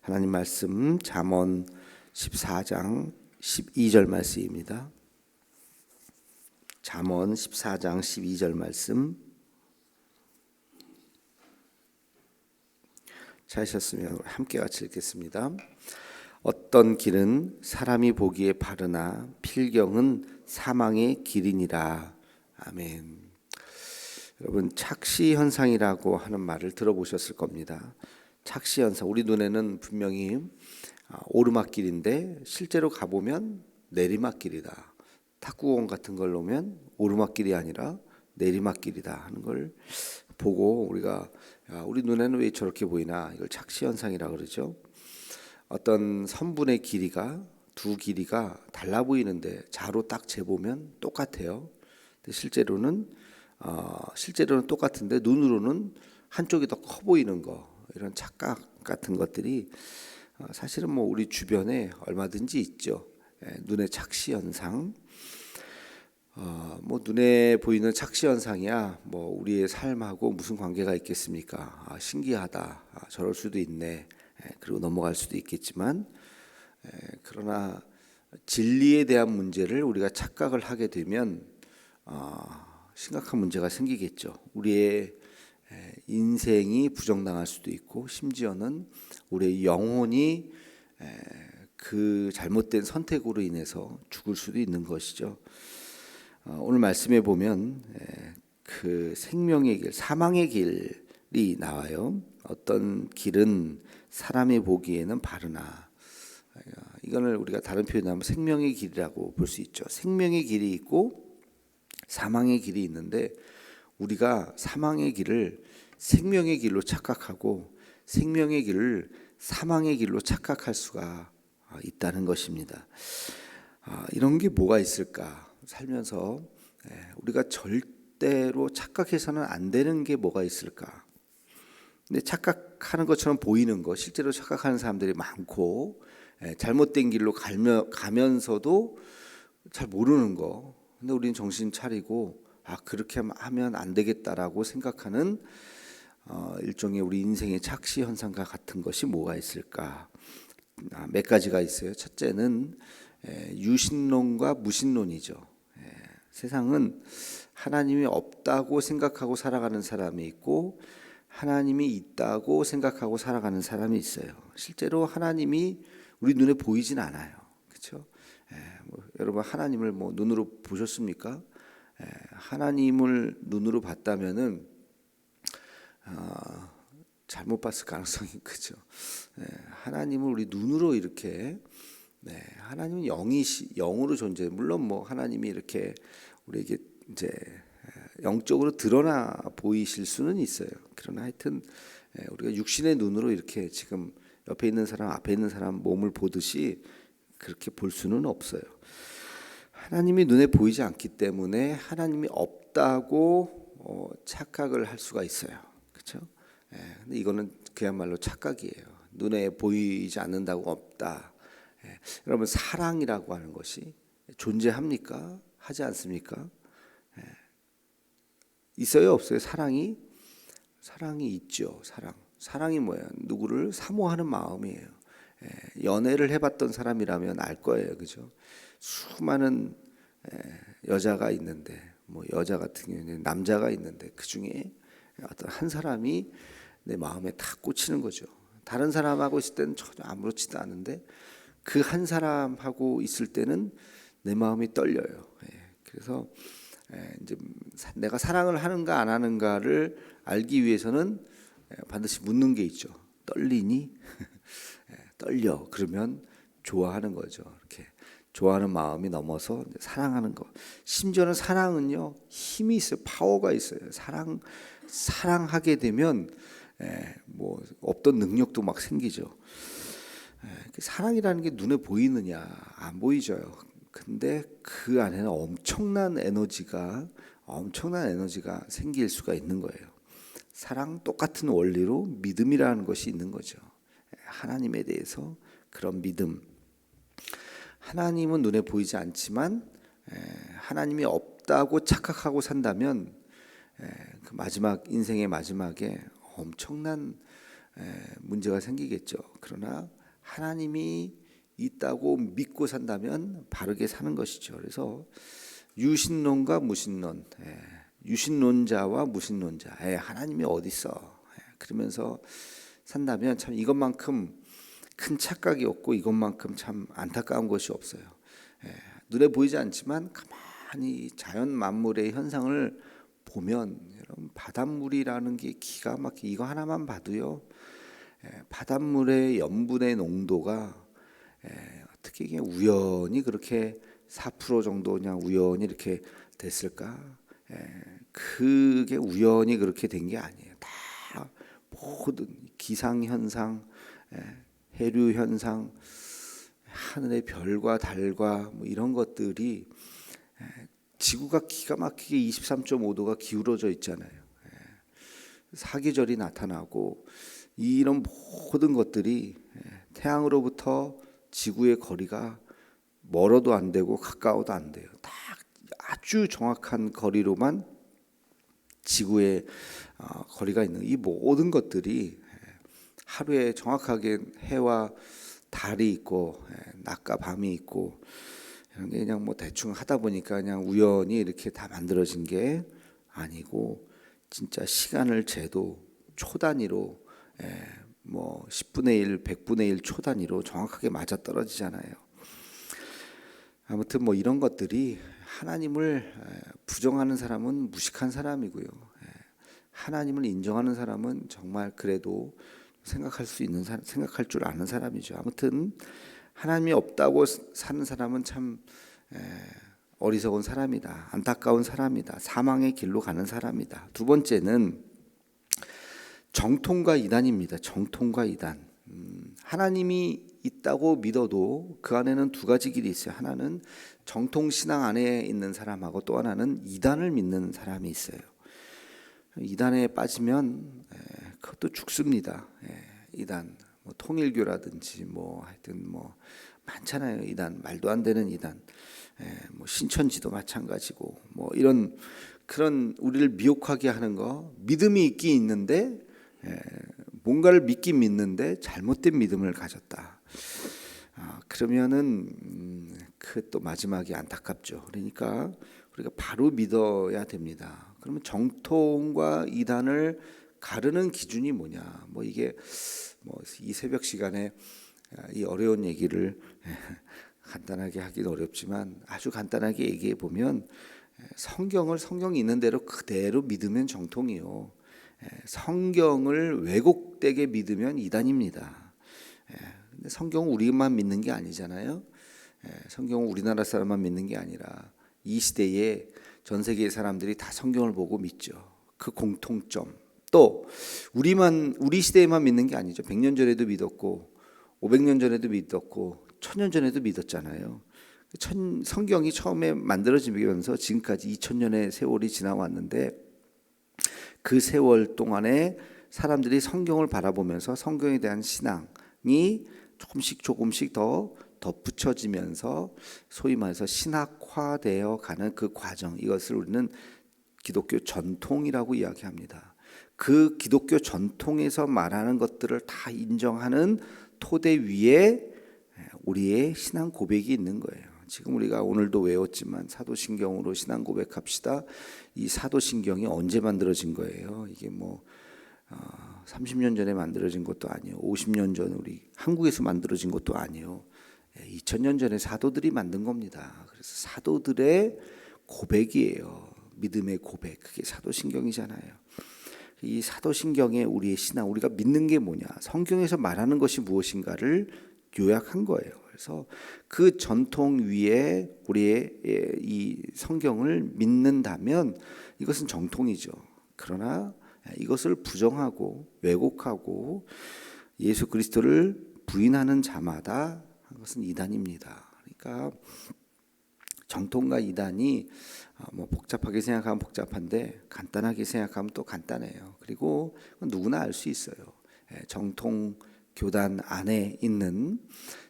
하나님 말씀 잠언 14장 12절 말씀입니다. 잠언 14장 12절 말씀 찾으셨으면 함께 같이 읽겠습니다. 어떤 길은 사람이 보기에 바르나 필경은 사망의 길이니라. 아멘. 여러분, 착시 현상이라고 하는 말을 들어보셨을 겁니다. 착시 현상, 우리 눈에는 분명히 오르막길인데 실제로 가보면 내리막길이다. 탁구공 같은 걸 놓으면 오르막길이 아니라 내리막길이다 하는 걸 보고 우리가 우리 눈에는 왜 저렇게 보이나, 이걸 착시 현상이라고 그러죠. 어떤 선분의 길이가 두 길이가 달라 보이는데 자로 딱 재보면 똑같아요. 근데 실제로는 똑같은데 눈으로는 한쪽이 더 커 보이는 거, 이런 착각 같은 것들이 사실은 우리 주변에 얼마든지 있죠. 눈의 착시 현상. 눈에 보이는 착시 현상이야 우리의 삶하고 무슨 관계가 있겠습니까? 신기하다. 저럴 수도 있네. 그리고 넘어갈 수도 있겠지만, 그러나 진리에 대한 문제를 우리가 착각을 하게 되면 심각한 문제가 생기겠죠. 우리의 인생이 부정당할 수도 있고, 심지어는 우리의 영혼이 그 잘못된 선택으로 인해서 죽을 수도 있는 것이죠. 오늘 말씀에 보면 그 생명의 길, 사망의 길이 나와요. 어떤 길은 사람이 보기에는 바르나, 이거를 우리가 다른 표현으로 하면 생명의 길이라고 볼 수 있죠. 생명의 길이 있고 사망의 길이 있는데, 우리가 사망의 길을 생명의 길로 착각하고 생명의 길을 사망의 길로 착각할 수가 있다는 것입니다. 이런 게 뭐가 있을까? 살면서 우리가 절대로 착각해서는 안 되는 게 뭐가 있을까? 근데 착각하는 것처럼 보이는 거, 실제로 착각하는 사람들이 많고, 잘못된 길로 가면서도 잘 모르는 거. 근데 우리는 정신 차리고 그렇게 하면 안 되겠다라고 생각하는 일종의 우리 인생의 착시 현상과 같은 것이 뭐가 있을까? 몇 가지가 있어요. 첫째는 유신론과 무신론이죠. 세상은 하나님이 없다고 생각하고 살아가는 사람이 있고, 하나님이 있다고 생각하고 살아가는 사람이 있어요. 실제로 하나님이 우리 눈에 보이진 않아요. 그렇죠? 여러분, 하나님을 눈으로 보셨습니까? 하나님을 눈으로 봤다면은 잘못 봤을 가능성이 크죠. 하나님을 우리 눈으로 이렇게, 하나님은 영으로 존재해요. 물론 하나님이 이렇게 우리에게 이제 영적으로 드러나 보이실 수는 있어요. 그러나 하여튼 우리가 육신의 눈으로 이렇게 지금 옆에 있는 사람, 앞에 있는 사람 몸을 보듯이 그렇게 볼 수는 없어요. 하나님이 눈에 보이지 않기 때문에 하나님이 없다고 착각을 할 수가 있어요. 그렇죠? 근데 이거는 그야말로 착각이에요. 눈에 보이지 않는다고 없다. 여러분, 사랑이라고 하는 것이 존재합니까? 하지 않습니까? 있어요, 없어요? 사랑이 있죠. 사랑이 뭐예요? 누구를 사모하는 마음이에요. 연애를 해봤던 사람이라면 알 거예요, 그죠? 수많은 여자가 있는데, 여자 같은 경우는 남자가 있는데, 그 중에 어떤 한 사람이 내 마음에 탁 꽂히는 거죠. 다른 사람하고 있을 때는 전혀 아무렇지도 않은데, 그 한 사람하고 있을 때는 내 마음이 떨려요. 그래서 이제 내가 사랑을 하는가 안 하는가를 알기 위해서는 반드시 묻는 게 있죠. 떨리니? 떨려. 그러면 좋아하는 거죠. 이렇게 좋아하는 마음이 넘어서 사랑하는 거. 심지어는 사랑은요, 힘이 있어요. 파워가 있어요. 사랑하게 되면 없던 능력도 막 생기죠. 사랑이라는 게 눈에 보이느냐? 안 보이죠. 근데 그 안에는 엄청난 에너지가 생길 수가 있는 거예요. 사랑 똑같은 원리로 믿음이라는 것이 있는 거죠. 하나님에 대해서 그런 믿음. 하나님은 눈에 보이지 않지만 하나님이 없다고 착각하고 산다면 그 인생의 마지막에 엄청난 문제가 생기겠죠. 그러나 하나님이 있다고 믿고 산다면 바르게 사는 것이죠. 그래서 유신론과 무신론, 유신론자와 무신론자, 하나님이 어디 있어? 그러면서 산다면 참 이것만큼 큰 착각이 없고 이것만큼 참 안타까운 것이 없어요. 눈에 보이지 않지만 가만히 자연 만물의 현상을 보면 여러분 바닷물이라는 게 기가 막히게 이거 하나만 봐도요. 바닷물의 염분의 농도가 어떻게 그냥 우연히 그렇게 4% 정도 그냥 우연히 이렇게 됐을까? 그게 우연히 그렇게 된 게 아니에요. 다 모든 기상 현상, 해류 현상, 하늘의 별과 달과 뭐 이런 것들이 지구가 기가 막히게 23.5도가 기울어져 있잖아요. 사계절이 나타나고 이런 모든 것들이 태양으로부터 지구의 거리가 멀어도 안 되고 가까워도 안 돼요. 딱 아주 정확한 거리로만 지구의 거리가 있는 이 모든 것들이 하루에 정확하게 해와 달이 있고 낮과 밤이 있고 이런 게 그냥 뭐 대충 하다 보니까 그냥 우연히 이렇게 다 만들어진 게 아니고 진짜 시간을 재도 초 단위로 뭐 10분의 1, 100분의 1 초 단위로 정확하게 맞아 떨어지잖아요. 아무튼 뭐 이런 것들이 하나님을 부정하는 사람은 무식한 사람이고요. 하나님을 인정하는 사람은 정말 그래도 생각할 줄 아는 사람이죠. 아무튼 하나님이 없다고 사는 사람은 참 어리석은 사람이다. 안타까운 사람이다. 사망의 길로 가는 사람이다. 두 번째는 정통과 이단입니다. 정통과 이단. 하나님이 있다고 믿어도 그 안에는 두 가지 길이 있어요. 하나는 정통 신앙 안에 있는 사람하고 또 하나는 이단을 믿는 사람이 있어요. 이단에 빠지면 그것도 죽습니다. 이단, 뭐 통일교라든지 뭐 하여튼 뭐 많잖아요. 이단, 말도 안 되는 이단, 뭐 신천지도 마찬가지고 뭐 이런 그런 우리를 미혹하게 하는 거 믿음이 있긴 있는데 뭔가를 믿긴 믿는데 잘못된 믿음을 가졌다. 그러면은 그 또 마지막이 안타깝죠. 그러니까 우리가 바로 믿어야 됩니다. 그러면 정통과 이단을 가르는 기준이 뭐냐? 뭐 이게 뭐 이 새벽 시간에 이 어려운 얘기를 간단하게 하긴 어렵지만 아주 간단하게 얘기해 보면 성경이 있는 대로 그대로 믿으면 정통이요. 성경을 왜곡되게 믿으면 이단입니다. 근데 성경은 우리만 믿는 게 아니잖아요. 성경은 우리나라 사람만 믿는 게 아니라 이 시대에 전 세계의 사람들이 다 성경을 보고 믿죠. 그 공통점. 또 우리 시대에만 믿는 게 아니죠. 100년 전에도 믿었고 500년 전에도 믿었고 1000년 전에도 믿었잖아요. 성경이 처음에 만들어지면서 지금까지 2000년의 세월이 지나왔는데 그 세월 동안에 사람들이 성경을 바라보면서 성경에 대한 신앙이 조금씩 더 덧붙여지면서 소위 말해서 신학화되어 가는 그 과정, 이것을 우리는 기독교 전통이라고 이야기합니다. 그 기독교 전통에서 말하는 것들을 다 인정하는 토대 위에 우리의 신앙 고백이 있는 거예요. 지금 우리가 오늘도 외웠지만 사도신경으로 신앙 고백합시다. 이 사도신경이 언제 만들어진 거예요? 이게 뭐 30년 전에 만들어진 것도 아니에요. 50년 전 우리 한국에서 만들어진 것도 아니에요. 2000년 전에 사도들이 만든 겁니다. 그래서 사도들의 고백이에요. 믿음의 고백. 그게 사도신경이잖아요. 이 사도신경에 우리의 신앙, 우리가 믿는 게 뭐냐, 성경에서 말하는 것이 무엇인가를 요약한 거예요. 그래서 그 전통 위에 우리의 이 성경을 믿는다면 이것은 정통이죠. 그러나 이것을 부정하고 왜곡하고 예수 그리스도를 부인하는 자마다 그것은 이단입니다. 그러니까 정통과 이단이 뭐 복잡하게 생각하면 복잡한데 간단하게 생각하면 또 간단해요. 그리고 누구나 알 수 있어요. 정통 교단 안에 있는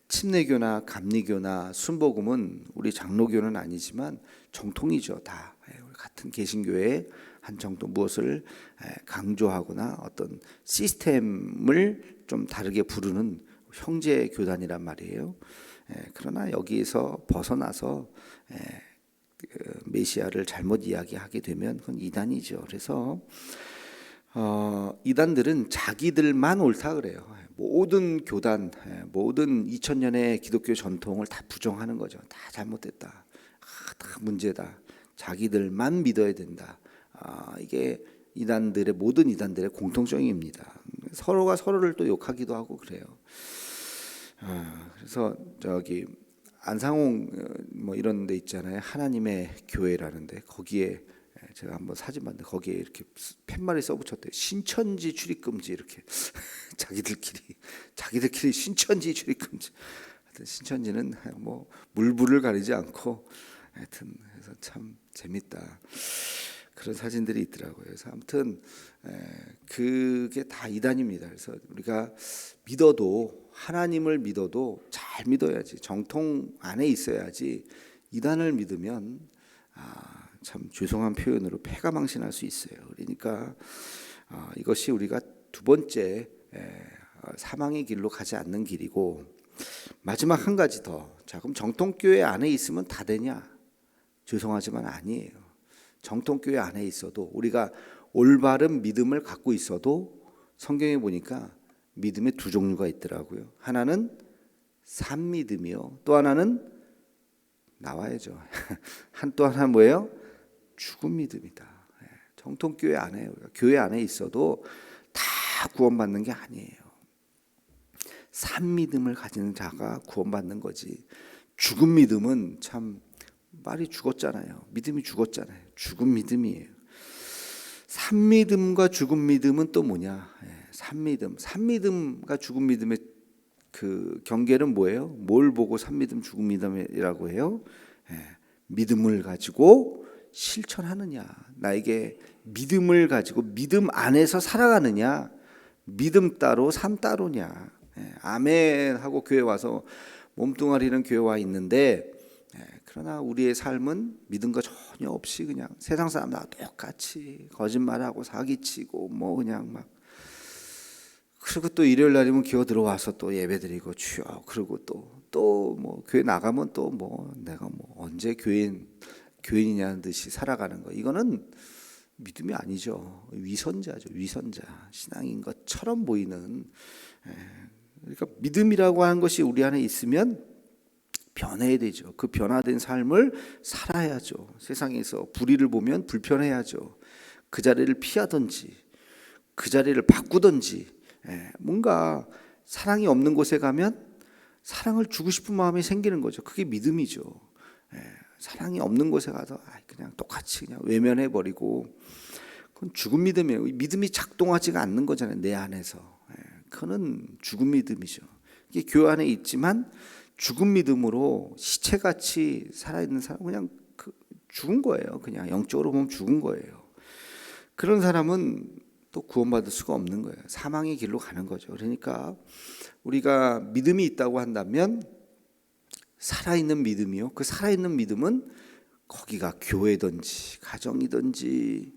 침례교나 감리교나 순복음은 우리 장로교는 아니지만 정통이죠. 다 같은 개신교의 한 정도 무엇을 강조하거나 어떤 시스템을 좀 다르게 부르는 형제 교단이란 말이에요. 그러나 여기에서 벗어나서 메시아를 잘못 이야기하게 되면 그건 이단이죠. 그래서 이단들은 자기들만 옳다 그래요. 모든 교단, 모든 2000년의 기독교 전통을 다 부정하는 거죠. 다 잘못됐다. 다 문제다. 자기들만 믿어야 된다. 이게 모든 이단들의 공통점입니다. 서로가 서로를 또 욕하기도 하고 그래요. 그래서 저기 안상홍 뭐 이런 데 있잖아요. 하나님의 교회라는데 거기에 제가 한번 사진 봤는데 거기에 이렇게 팻말이 써붙였대요. 신천지 출입 금지 이렇게 자기들끼리 신천지 출입 금지. 하여튼 신천지는 뭐 물불을 가리지 않고 하여튼 그래서 참 재밌다. 그런 사진들이 있더라고요. 그래서 아무튼 그게 다 이단입니다. 그래서 우리가 믿어도 하나님을 믿어도 잘 믿어야지 정통 안에 있어야지 이단을 믿으면 참 죄송한 표현으로 패가망신할 수 있어요. 그러니까 이것이 우리가 두 번째 사망의 길로 가지 않는 길이고 마지막 한 가지 더. 자, 그럼 정통교회 안에 있으면 다 되냐? 죄송하지만 아니에요. 정통교회 안에 있어도 우리가 올바른 믿음을 갖고 있어도 성경에 보니까 믿음의 두 종류가 있더라고요. 하나는 산 믿음이요. 또 하나는 나와야죠. 또 하나 뭐예요? 죽은 믿음이다. 정통교회 안에 교회 안에 있어도 다 구원받는 게 아니에요. 산 믿음을 가지는 자가 구원받는 거지. 죽은 믿음은 참 말이 죽었잖아요. 믿음이 죽었잖아요. 죽은 믿음이에요. 산 믿음과 죽은 믿음은 또 뭐냐? 산 믿음과 죽은 믿음의 그 경계는 뭐예요? 뭘 보고 산 믿음, 죽은 믿음이라고 해요? 믿음을 가지고 실천하느냐? 나에게 믿음을 가지고 믿음 안에서 살아가느냐? 믿음 따로 삶 따로냐? 아멘 하고 교회 와서 몸뚱아리는 교회 와 있는데 그러나 우리의 삶은 믿음과 전혀 없이 그냥 세상 사람들과 똑같이 거짓말하고 사기치고 뭐 그냥 막 그리고 또 일요일 날이면 기어 들어와서 또 예배드리고 주여 그리고 또 뭐 교회 나가면 또 뭐 내가 뭐 언제 교인이냐는 듯이 살아가는 거 이거는 믿음이 아니죠. 위선자죠. 위선자 신앙인 것처럼 보이는 그러니까 믿음이라고 하는 것이 우리 안에 있으면 변해야 되죠. 그 변화된 삶을 살아야죠. 세상에서 불의를 보면 불편해야죠. 그 자리를 피하든지 그 자리를 바꾸든지 뭔가 사랑이 없는 곳에 가면 사랑을 주고 싶은 마음이 생기는 거죠. 그게 믿음이죠. 사랑이 없는 곳에 가서 그냥 똑같이 그냥 외면해버리고 그건 죽은 믿음이에요. 믿음이 작동하지가 않는 거잖아요. 내 안에서. 그거는 죽은 믿음이죠. 이게 교회 안에 있지만 죽은 믿음으로 시체같이 살아있는 사람 그냥 죽은 거예요. 그냥 영적으로 보면 죽은 거예요. 그런 사람은 또 구원받을 수가 없는 거예요. 사망의 길로 가는 거죠. 그러니까 우리가 믿음이 있다고 한다면 살아있는 믿음이요. 그 살아있는 믿음은 거기가 교회든지 가정이든지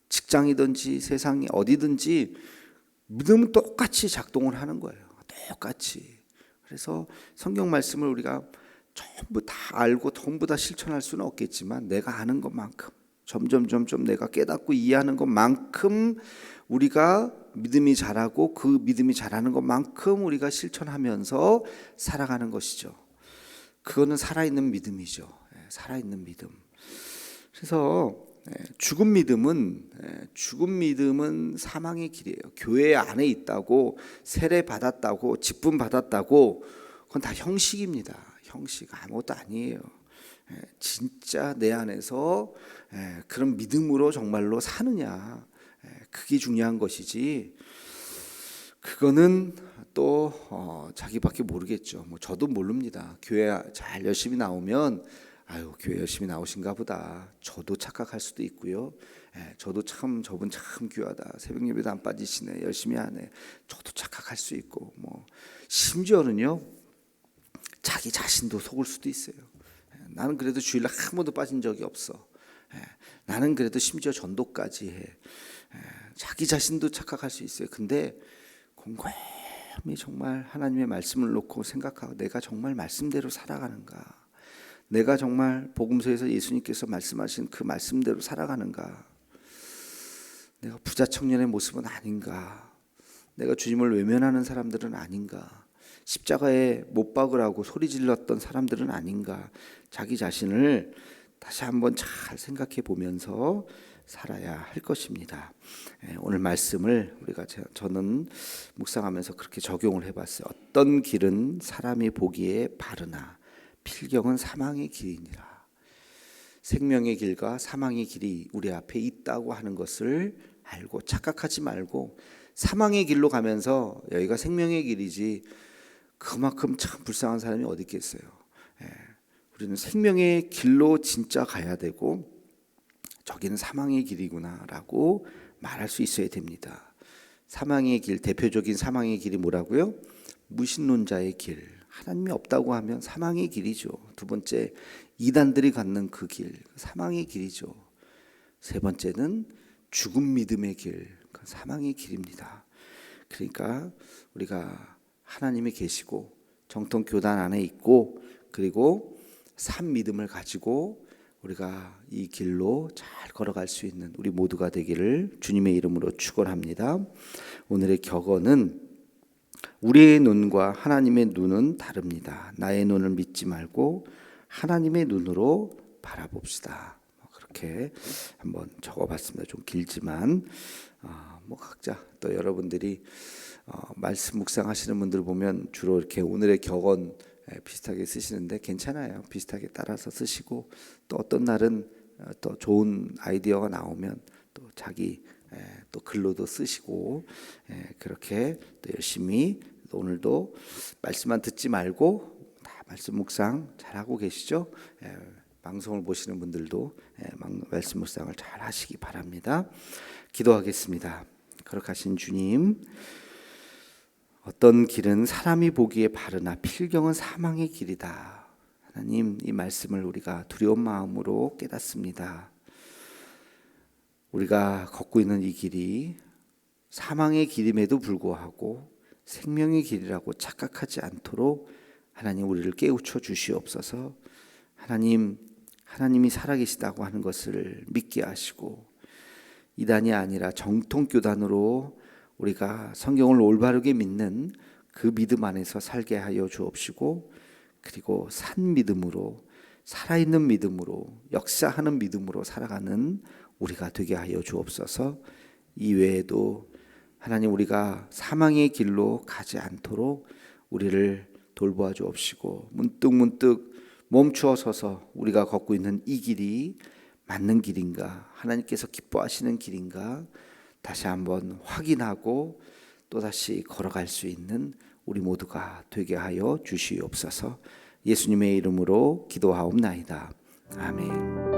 직장이든지 세상이 어디든지 믿음은 똑같이 작동을 하는 거예요. 똑같이. 그래서 성경 말씀을 우리가 전부 다 알고 전부 다 실천할 수는 없겠지만 내가 아는 것만큼 점점 내가 깨닫고 이해하는 것만큼 우리가 믿음이 자라고 그 믿음이 자라는 것만큼 우리가 실천하면서 살아가는 것이죠. 그거는 살아있는 믿음이죠. 살아있는 믿음. 그래서 죽은 믿음은 사망의 길이에요. 교회 안에 있다고 세례 받았다고 직분 받았다고 그건 다 형식입니다. 형식 아무것도 아니에요. 진짜 내 안에서 그런 믿음으로 정말로 사느냐 그게 중요한 것이지 그거는 또 자기밖에 모르겠죠. 뭐 저도 모릅니다. 교회 잘 열심히 나오면 아유 교회 열심히 나오신가 보다 저도 착각할 수도 있고요. 저도 참 저분 참 귀하다 새벽 예배도 안 빠지시네 열심히 하네 저도 착각할 수 있고 뭐 심지어는요 자기 자신도 속을 수도 있어요. 나는 그래도 주일날 한 번도 빠진 적이 없어. 나는 그래도 심지어 전도까지 해. 자기 자신도 착각할 수 있어요. 근데 곰곰이 정말 하나님의 말씀을 놓고 생각하고 내가 정말 말씀대로 살아가는가? 내가 정말 복음서에서 예수님께서 말씀하신 그 말씀대로 살아가는가? 내가 부자 청년의 모습은 아닌가? 내가 주님을 외면하는 사람들은 아닌가? 십자가에 못 박으라고 소리 질렀던 사람들은 아닌가? 자기 자신을 다시 한번 잘 생각해 보면서 살아야 할 것입니다. 오늘 말씀을 저는 묵상하면서 그렇게 적용을 해봤어요. 어떤 길은 사람이 보기에 바르나 필경은 사망의 길이니라. 생명의 길과 사망의 길이 우리 앞에 있다고 하는 것을 알고 착각하지 말고 사망의 길로 가면서 여기가 생명의 길이지 그만큼 참 불쌍한 사람이 어디 있겠어요. 우리는 생명의 길로 진짜 가야 되고 저기는 사망의 길이구나라고 말할 수 있어야 됩니다. 사망의 길, 대표적인 사망의 길이 뭐라고요? 무신론자의 길. 하나님이 없다고 하면 사망의 길이죠. 두 번째, 이단들이 갖는 그 길, 사망의 길이죠. 세 번째는 죽음 믿음의 길, 사망의 길입니다. 그러니까 우리가 하나님이 계시고 정통 교단 안에 있고 그리고 산 믿음을 가지고 우리가 이 길로 잘 걸어갈 수 있는 우리 모두가 되기를 주님의 이름으로 축원합니다. 오늘의 격언은 우리의 눈과 하나님의 눈은 다릅니다. 나의 눈을 믿지 말고 하나님의 눈으로 바라봅시다. 그렇게 한번 적어봤습니다. 좀 길지만 각자 또 여러분들이 말씀 묵상하시는 분들 보면 주로 이렇게 오늘의 격언 비슷하게 쓰시는데 괜찮아요. 비슷하게 따라서 쓰시고 또 어떤 날은 또 좋은 아이디어가 나오면 또 자기 또 글로도 쓰시고 그렇게 또 열심히 오늘도 말씀만 듣지 말고 다 말씀 묵상 잘 하고 계시죠? 방송을 보시는 분들도 말씀 묵상을 잘 하시기 바랍니다. 기도하겠습니다. 거룩하신 주님, 어떤 길은 사람이 보기에 바르나 필경은 사망의 길이다. 하나님, 이 말씀을 우리가 두려운 마음으로 깨닫습니다. 우리가 걷고 있는 이 길이 사망의 길임에도 불구하고 생명의 길이라고 착각하지 않도록 하나님 우리를 깨우쳐 주시옵소서. 하나님이 살아계시다고 하는 것을 믿게 하시고 이단이 아니라 정통교단으로 우리가 성경을 올바르게 믿는 그 믿음 안에서 살게 하여 주옵시고 그리고 산 믿음으로 살아있는 믿음으로 역사하는 믿음으로 살아가는 우리가 되게 하여 주옵소서. 이외에도 하나님 우리가 사망의 길로 가지 않도록 우리를 돌보아 주옵시고 문득 멈추어 서서 우리가 걷고 있는 이 길이 맞는 길인가 하나님께서 기뻐하시는 길인가 다시 한번 확인하고 또다시 걸어갈 수 있는 우리 모두가 되게 하여 주시옵소서. 예수님의 이름으로 기도하옵나이다. 아멘.